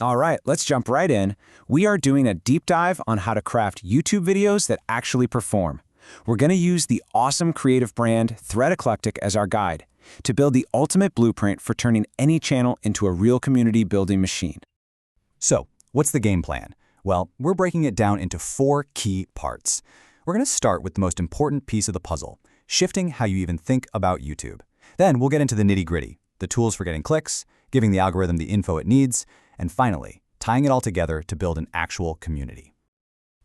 All right, let's jump right in. We are doing a deep dive on how to craft YouTube videos that actually perform. We're going to use the awesome creative brand ThreadEclectic as our guide to build the ultimate blueprint for turning any channel into a real community building machine. So, what's the game plan? Well, we're breaking it down into 4 key parts. We're going to start with the most important piece of the puzzle, shifting how you even think about YouTube. Then we'll get into the nitty-gritty, the tools for getting clicks, giving the algorithm the info it needs, and finally, tying it all together to build an actual community.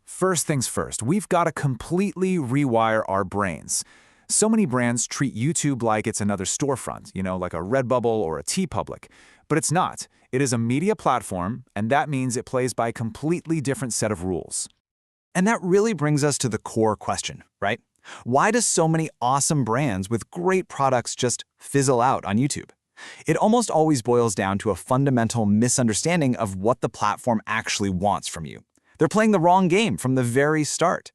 First things first, we've got to completely rewire our brains. So many brands treat YouTube like it's another storefront, like a Redbubble or a TeePublic. But it's not. It is a media platform, and that means it plays by a completely different set of rules. And that really brings us to the core question, right? Why do so many awesome brands with great products just fizzle out on YouTube? It almost always boils down to a fundamental misunderstanding of what the platform actually wants from you. They're playing the wrong game from the very start.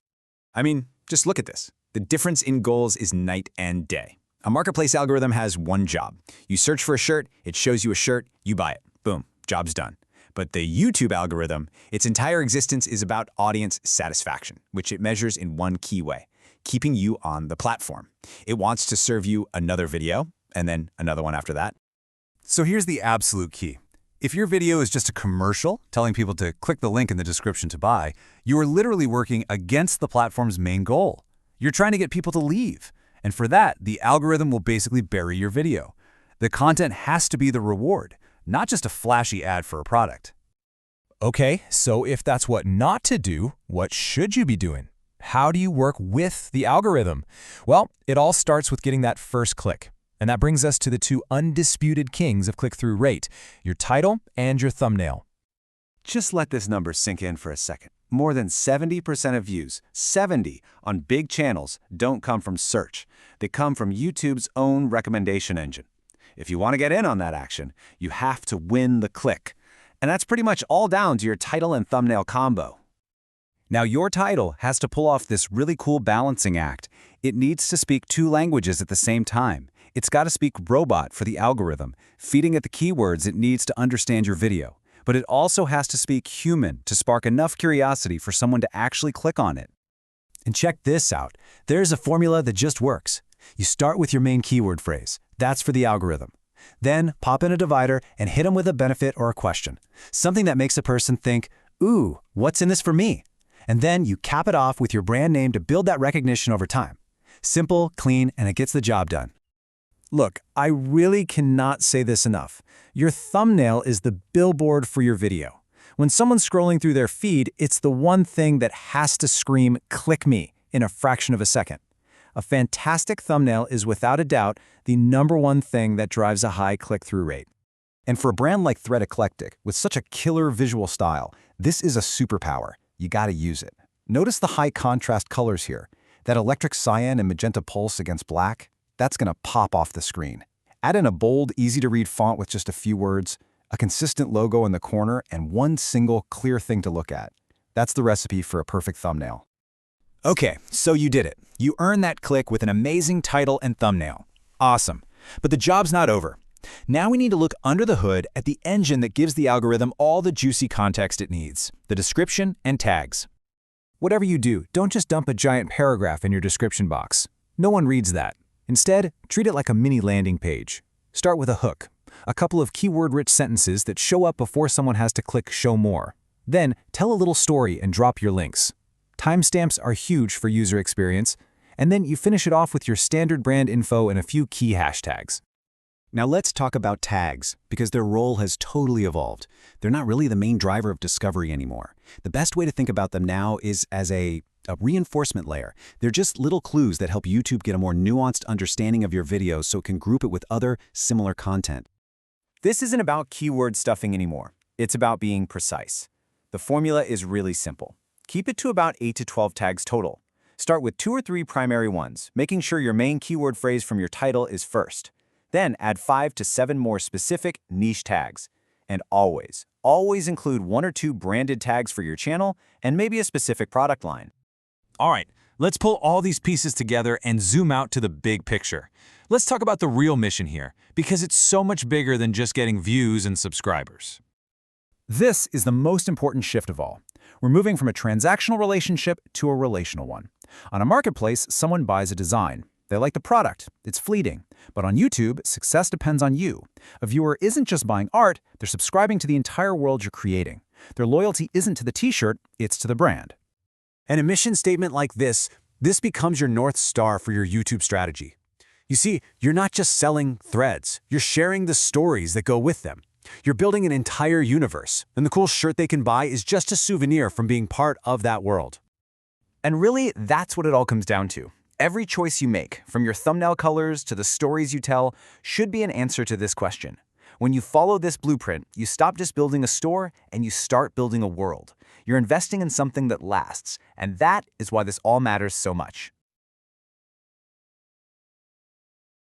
I mean, just look at this. The difference in goals is night and day. A marketplace algorithm has one job. You search for a shirt, it shows you a shirt, you buy it. Boom, job's done. But the YouTube algorithm, its entire existence is about audience satisfaction, which it measures in one key way, keeping you on the platform. It wants to serve you another video, and then another one after that. So here's the absolute key. If your video is just a commercial telling people to click the link in the description to buy, you are literally working against the platform's main goal. You're trying to get people to leave. And for that, the algorithm will basically bury your video. The content has to be the reward, not just a flashy ad for a product. Okay, so if that's what not to do, what should you be doing? How do you work with the algorithm? Well, it all starts with getting that first click. And that brings us to the 2 undisputed kings of click-through rate, your title and your thumbnail. Just let this number sink in for a second. More than 70% of views, 70 on big channels, don't come from search. They come from YouTube's own recommendation engine. If you want to get in on that action, you have to win the click. And that's pretty much all down to your title and thumbnail combo. Now, your title has to pull off this really cool balancing act. It needs to speak 2 languages at the same time. It's got to speak robot for the algorithm, feeding it the keywords it needs to understand your video. But it also has to speak human to spark enough curiosity for someone to actually click on it. And check this out. There's a formula that just works. You start with your main keyword phrase. That's for the algorithm. Then pop in a divider and hit them with a benefit or a question. Something that makes a person think, ooh, what's in this for me? And then you cap it off with your brand name to build that recognition over time. Simple, clean, and it gets the job done. Look, I really cannot say this enough. Your thumbnail is the billboard for your video. When someone's scrolling through their feed, it's the one thing that has to scream, "Click me," in a fraction of a second. A fantastic thumbnail is without a doubt the #1 thing that drives a high click-through rate. And for a brand like ThreadEclectic, with such a killer visual style, this is a superpower. You gotta use it. Notice the high contrast colors here. That electric cyan and magenta pulse against black, that's gonna pop off the screen. Add in a bold, easy-to-read font with just a few words, a consistent logo in the corner, and one single, clear thing to look at. That's the recipe for a perfect thumbnail. Okay, so you did it. You earned that click with an amazing title and thumbnail. Awesome. But the job's not over. Now we need to look under the hood at the engine that gives the algorithm all the juicy context it needs, the description and tags. Whatever you do, don't just dump a giant paragraph in your description box. No one reads that. Instead, treat it like a mini landing page. Start with a hook, a couple of keyword-rich sentences that show up before someone has to click Show More. Then, tell a little story and drop your links. Timestamps are huge for user experience, and then you finish it off with your standard brand info and a few key hashtags. Now let's talk about tags, because their role has totally evolved. They're not really the main driver of discovery anymore. The best way to think about them now is as a reinforcement layer. They're just little clues that help YouTube get a more nuanced understanding of your video so it can group it with other similar content. This isn't about keyword stuffing anymore. It's about being precise. The formula is really simple. Keep it to about 8 to 12 tags total. Start with 2 or 3 primary ones, making sure your main keyword phrase from your title is first. Then add 5 to 7 more specific niche tags. And always include 1 or 2 branded tags for your channel and maybe a specific product line. All right, let's pull all these pieces together and zoom out to the big picture. Let's talk about the real mission here, because it's so much bigger than just getting views and subscribers. This is the most important shift of all. We're moving from a transactional relationship to a relational one. On a marketplace, someone buys a design. They like the product. It's fleeting. But on YouTube, success depends on you. A viewer isn't just buying art, they're subscribing to the entire world you're creating. Their loyalty isn't to the t-shirt, it's to the brand. And a mission statement like this becomes your North Star for your YouTube strategy. You see, you're not just selling threads, you're sharing the stories that go with them. You're building an entire universe, and the cool shirt they can buy is just a souvenir from being part of that world. And really, that's what it all comes down to. Every choice you make, from your thumbnail colors to the stories you tell, should be an answer to this question. When you follow this blueprint, you stop just building a store and you start building a world. You're investing in something that lasts, and that is why this all matters so much.